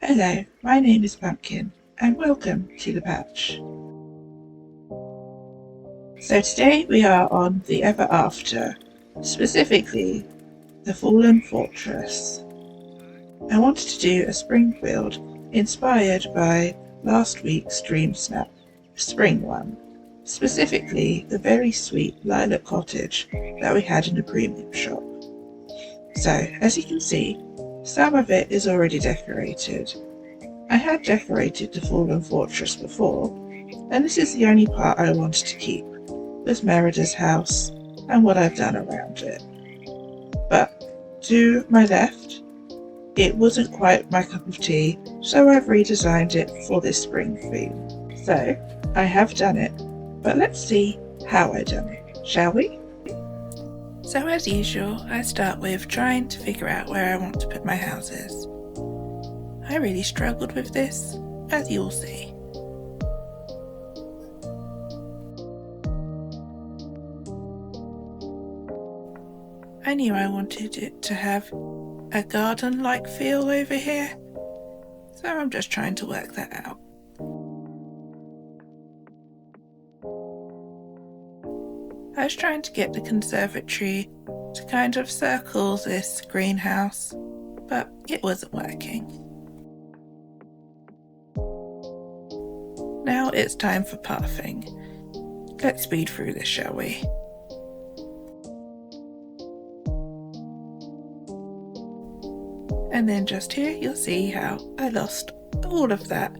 Hello, my name is Pumpkin, and welcome to the patch. So today we are on the Everafter, specifically the Fallen Fortress. I wanted to do a spring build inspired by last week's Dream Snap spring one, specifically the very sweet lilac cottage that we had in the premium shop. So, as you can see, some of it is already decorated. I had decorated the Fallen Fortress before, and this is the only part I wanted to keep, with Merida's house and what I've done around it. But to my left, it wasn't quite my cup of tea, so I've redesigned it for this spring theme. So, I have done it, but let's see how I done it, shall we? So as usual, I start with trying to figure out where I want to put my houses. I really struggled with this, as you'll see. I knew I wanted it to have a garden-like feel over here, so I'm just trying to work that out. I was trying to get the conservatory to kind of circle this greenhouse, but it wasn't working. Now it's time for pathing. Let's speed through this, shall we? And then just here you'll see how I lost all of that.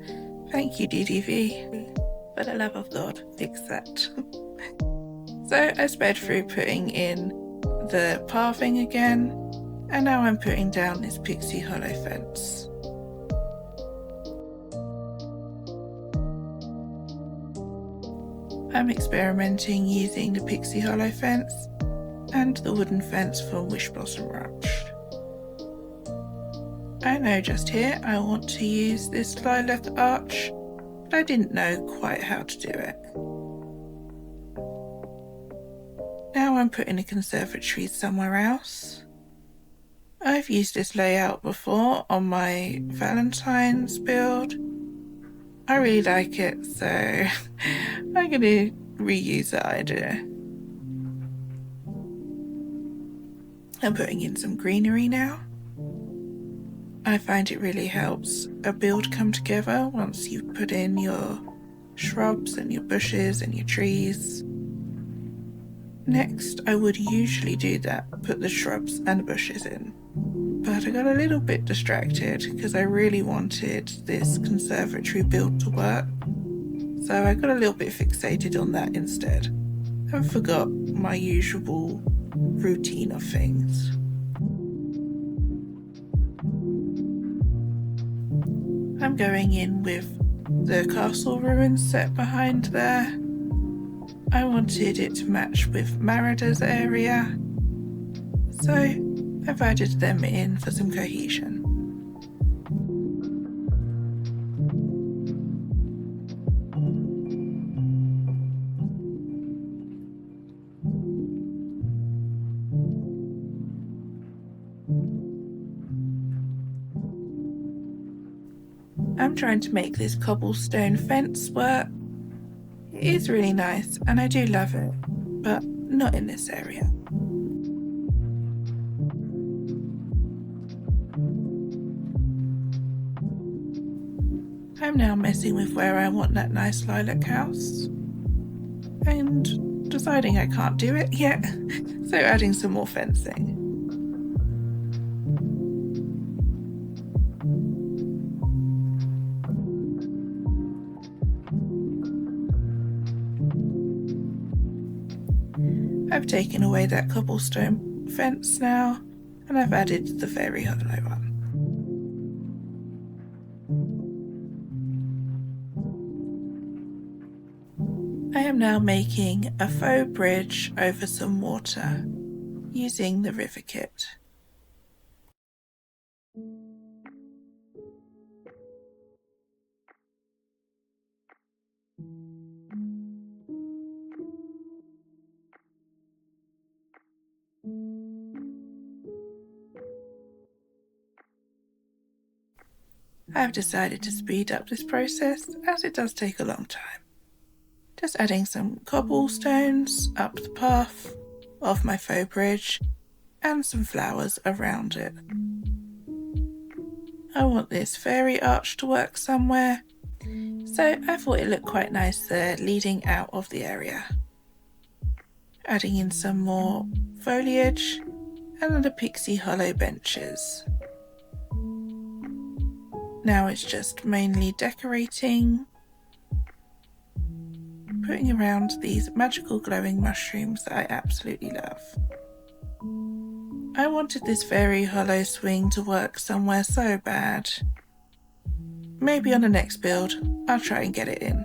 Thank you, invThe. For the love of God, fix that. So I sped through putting in the pathing again, and now I'm putting down this pixie hollow fence. I'm experimenting using the pixie hollow fence and the wooden fence from Wish Blossom Ranch. I know just here I want to use this lilac arch, but I didn't know quite how to do it. Now I'm putting a conservatory somewhere else. I've used this layout before on my Valentine's build. I really like it, so I'm going to reuse that idea. I'm putting in some greenery now. I find it really helps a build come together once you've put in your shrubs and your bushes and your trees. Next, I would usually do that, put the shrubs and the bushes in. But I got a little bit distracted because I really wanted this conservatory build to work. So I got a little bit fixated on that instead and forgot my usual routine of things. I'm going in with the castle ruins set behind there. I wanted it to match with Merida's area, so I've added them in for some cohesion. I'm trying to make this cobblestone fence work. It is really nice and I do love it, but not in this area. I'm now messing with where I want that nice lilac house and deciding I can't do it yet, so adding some more fencing. I've taken away that cobblestone fence now, and I've added the very hollow one. I am now making a faux bridge over some water using the river kit. I've decided to speed up this process as it does take a long time. Just adding some cobblestones up the path of my faux bridge and some flowers around it. I want this fairy arch to work somewhere, so I thought it looked quite nice there leading out of the area. Adding in some more foliage and the pixie hollow benches. Now it's just mainly decorating, putting around these magical glowing mushrooms that I absolutely love. I wanted this fairy hollow swing to work somewhere so bad. Maybe on the next build, I'll try and get it in.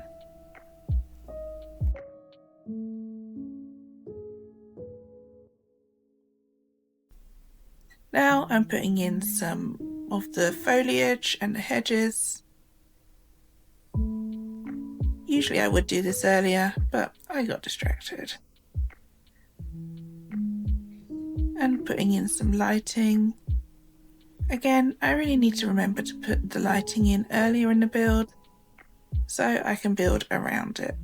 Now I'm putting in some of the foliage and the hedges. Usually I would do this earlier, but I got distracted. And putting in some lighting. Again, I really need to remember to put the lighting in earlier in the build so I can build around it.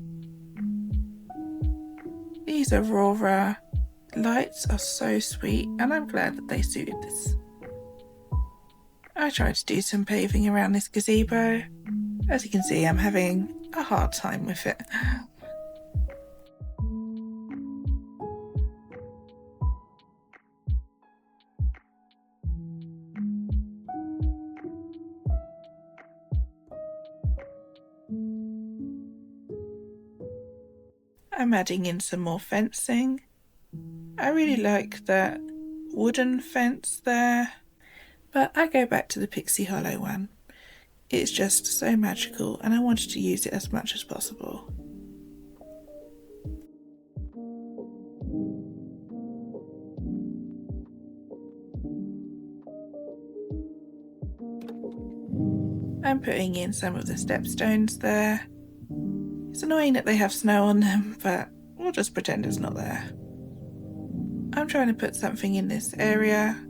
These Aurora lights are so sweet and I'm glad that they suited this. I tried to do some paving around this gazebo. As you can see, I'm having a hard time with it. I'm adding in some more fencing. I really like that wooden fence there, but I go back to the Pixie Hollow one. It's just so magical and I wanted to use it as much as possible. I'm putting in some of the stepstones there. It's annoying that they have snow on them, but we'll just pretend it's not there. I'm trying to put something in this area.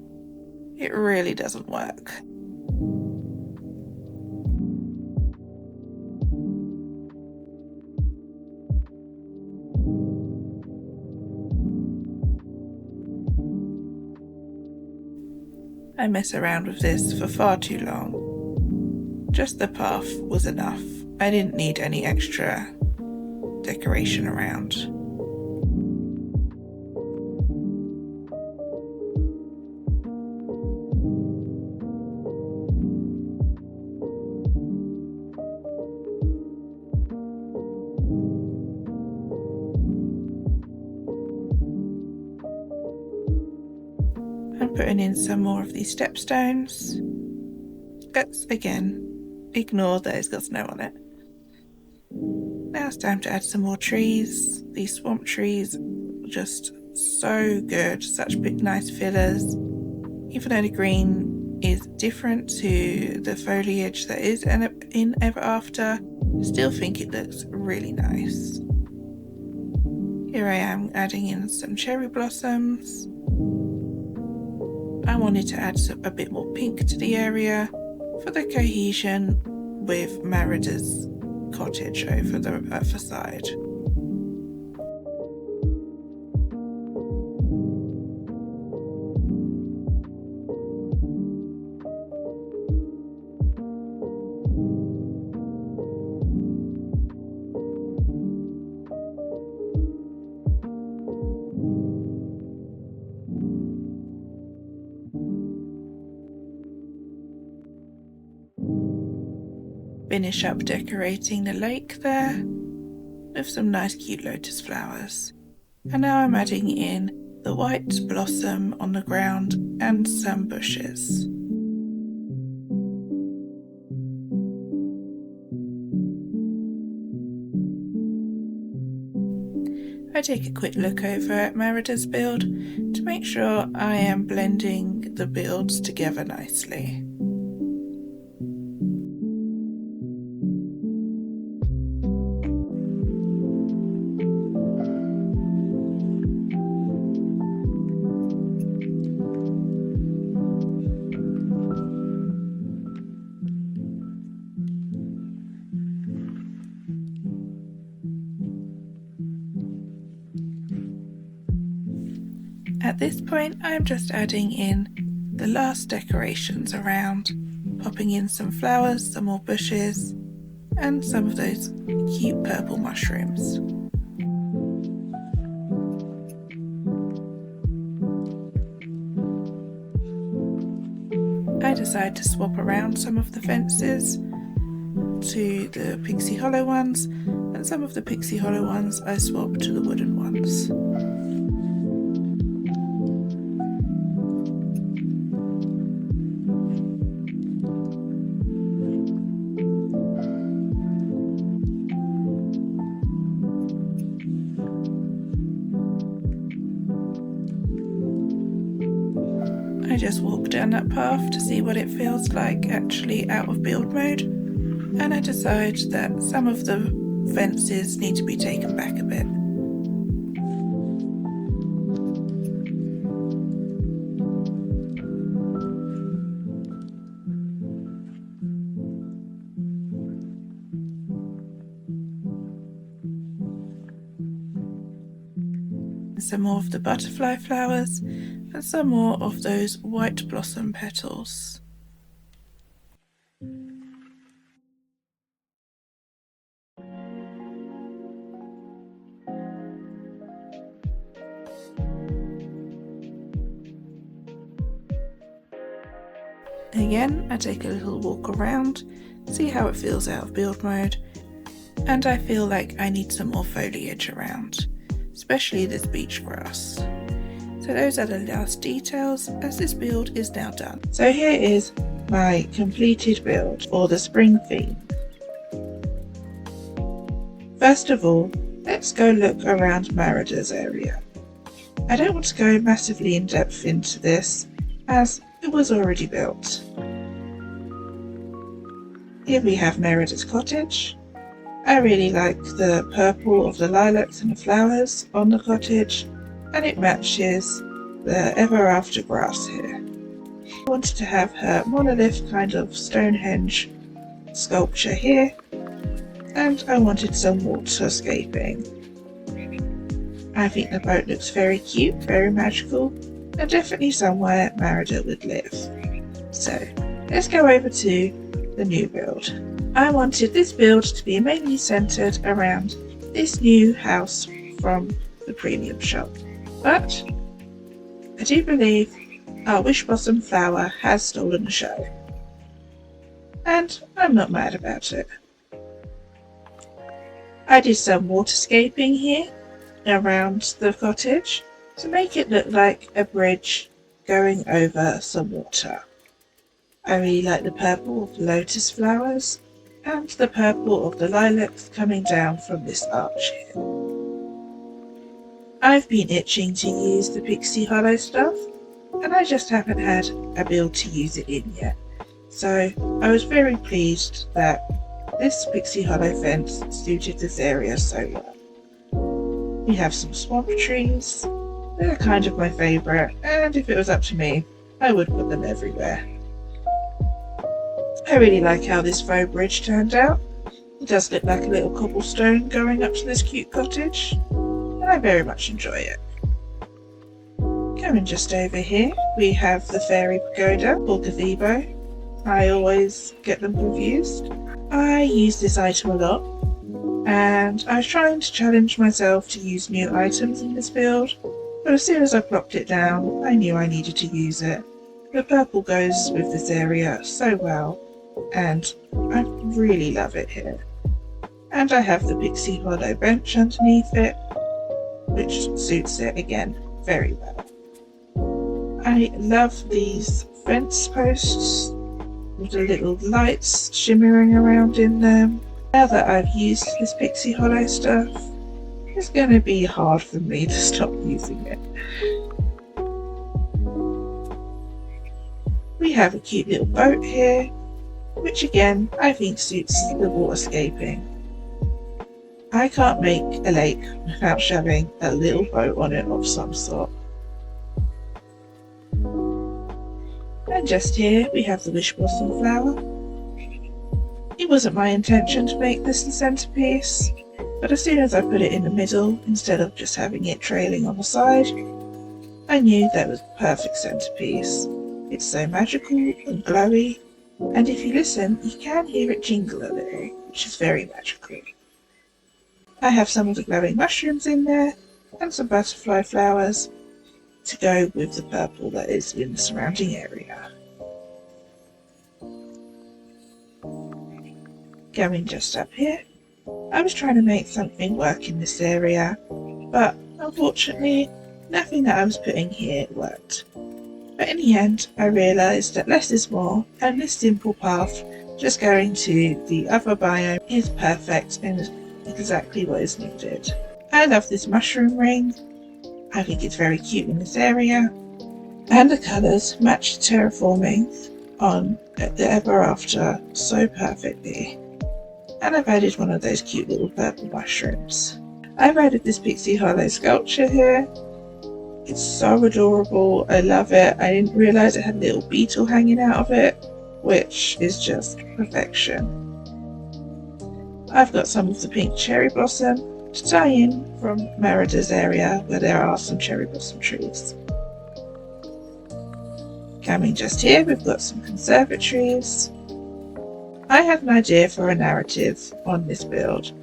It really doesn't work. I mess around with this for far too long. Just the path was enough. I didn't need any extra decoration around. I'm putting in some more of these stepstones. Let's again ignore that it's got snow on it. Now it's time to add some more trees. These swamp trees are just so good, such big nice fillers. Even though the green is different to the foliage that is in Everafter, I still think it looks really nice. Here I am adding in some cherry blossoms. I wanted to add a bit more pink to the area for the cohesion with Merida's cottage over the facade. Finish up decorating the lake there with some nice cute lotus flowers. And now I'm adding in the white blossom on the ground and some bushes. I take a quick look over at Merida's build to make sure I am blending the builds together nicely. At this point, I'm just adding in the last decorations around, popping in some flowers, some more bushes, and some of those cute purple mushrooms. I decide to swap around some of the fences to the Pixie Hollow ones, and some of the Pixie Hollow ones I swap to the wooden ones. I just walk down that path to see what it feels like actually out of build mode, and I decide that some of the fences need to be taken back a bit. Some more of the butterfly flowers and some more of those white blossom petals. Again, I take a little walk around, see how it feels out of build mode, and I feel like I need some more foliage around, especially this beach grass. So those are the last details, as this build is now done. So here is my completed build for the spring theme. First of all, let's go look around Merida's area. I don't want to go massively in depth into this, as it was already built. Here we have Merida's cottage. I really like the purple of the lilacs and the flowers on the cottage, and it matches the Everafter grass here. I wanted to have her monolith kind of Stonehenge sculpture here, and I wanted some waterscaping. I think the boat looks very cute, very magical, and definitely somewhere Merida would live. So let's go over to the new build. I wanted this build to be mainly centered around this new house from the premium shop, but I do believe our Wish Blossom flower has stolen the show, and I'm not mad about it. I did some waterscaping here around the cottage to make it look like a bridge going over some water. I really like the purple of the lotus flowers and the purple of the lilacs coming down from this arch here. I've been itching to use the Pixie Hollow stuff, and I just haven't had a build to use it in yet. So I was very pleased that this Pixie Hollow fence suited this area so well. We have some swamp trees. They're kind of my favourite, and if it was up to me, I would put them everywhere. I really like how this faux bridge turned out. It does look like a little cobblestone going up to this cute cottage, and I very much enjoy it. Coming just over here, we have the fairy pagoda or gazebo. I always get them confused. I use this item a lot, and I was trying to challenge myself to use new items in this build, but as soon as I plopped it down, I knew I needed to use it. The purple goes with this area so well, and I really love it here. And I have the Pixie Hollow bench underneath it, which suits it again very well. I love these fence posts with the little lights shimmering around in them. Now that I've used this Pixie Hollow stuff, it's going to be hard for me to stop using it. We have a cute little boat here, which again I think suits the waterscaping. I can't make a lake without shoving a little boat on it of some sort. And just here we have the Wish Blossom flower. It wasn't my intention to make this the centerpiece, but as soon as I put it in the middle instead of just having it trailing on the side, I knew that was the perfect centerpiece. It's so magical and glowy, and if you listen, you can hear it jingle a little, which is very magical. I have some of the glowing mushrooms in there, and some butterfly flowers to go with the purple that is in the surrounding area. Going just up here, I was trying to make something work in this area, but unfortunately nothing that I was putting here worked. But in the end I realised that less is more, and this simple path just going to the other biome is perfect and is exactly what is needed. I love this mushroom ring. I think it's very cute in this area, and the colours match the terraforming on the Everafter so perfectly. And I've added one of those cute little purple mushrooms. I've added this Pixie Hollow sculpture here. It's so adorable, I love it. I didn't realise it had a little beetle hanging out of it, which is just perfection. I've got some of the pink cherry blossom to tie in from Merida's area where there are some cherry blossom trees. Coming just here, we've got some conservatories. I had an idea for a narrative on this build,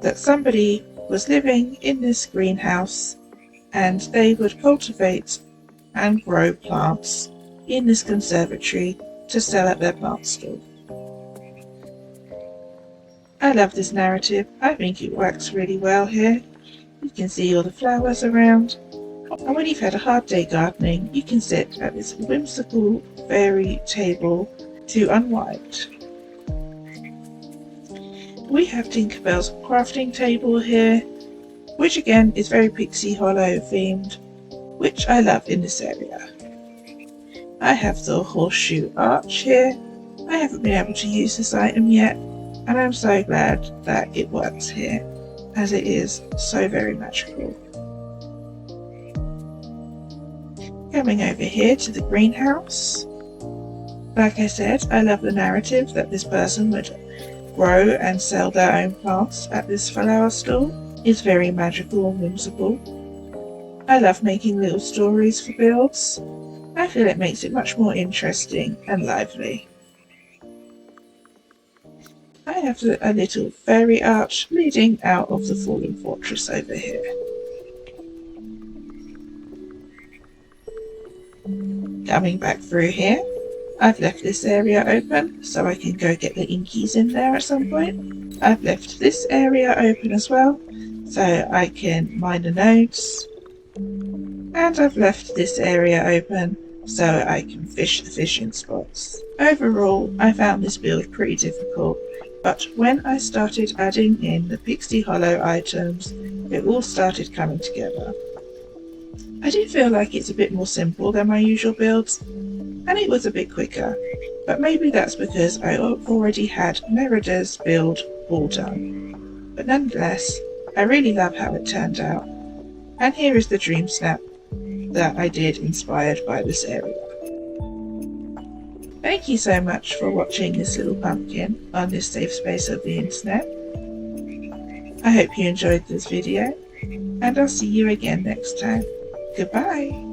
that somebody was living in this greenhouse and they would cultivate and grow plants in this conservatory to sell at their plant stall. I love this narrative. I think it works really well here. You can see all the flowers around, and when you've had a hard day gardening, you can sit at this whimsical fairy table to unwind. We have Tinkerbell's crafting table here, which again is very Pixie Hollow themed, which I love in this area. I have the horseshoe arch here. I haven't been able to use this item yet, and I'm so glad that it works here, as it is so very magical. Coming over here to the greenhouse. Like I said, I love the narrative that this person would grow and sell their own plants at this flower stall. It's very magical and whimsical. I love making little stories for builds. I feel it makes it much more interesting and lively. I have a little fairy arch leading out of the fallen fortress over here. Coming back through here, I've left this area open so I can go get the inkies in there at some point. I've left this area open as well so I can mine the nodes. And I've left this area open so I can fish the fishing spots. Overall, I found this build pretty difficult, but when I started adding in the Pixie Hollow items, it all started coming together. I do feel like it's a bit more simple than my usual builds, and it was a bit quicker, but maybe that's because I already had Merida's build all done. But nonetheless, I really love how it turned out, and here is the dream snap that I did inspired by this area. Thank you so much for watching this little pumpkin on this safe space of the internet. I hope you enjoyed this video, and I'll see you again next time. Goodbye!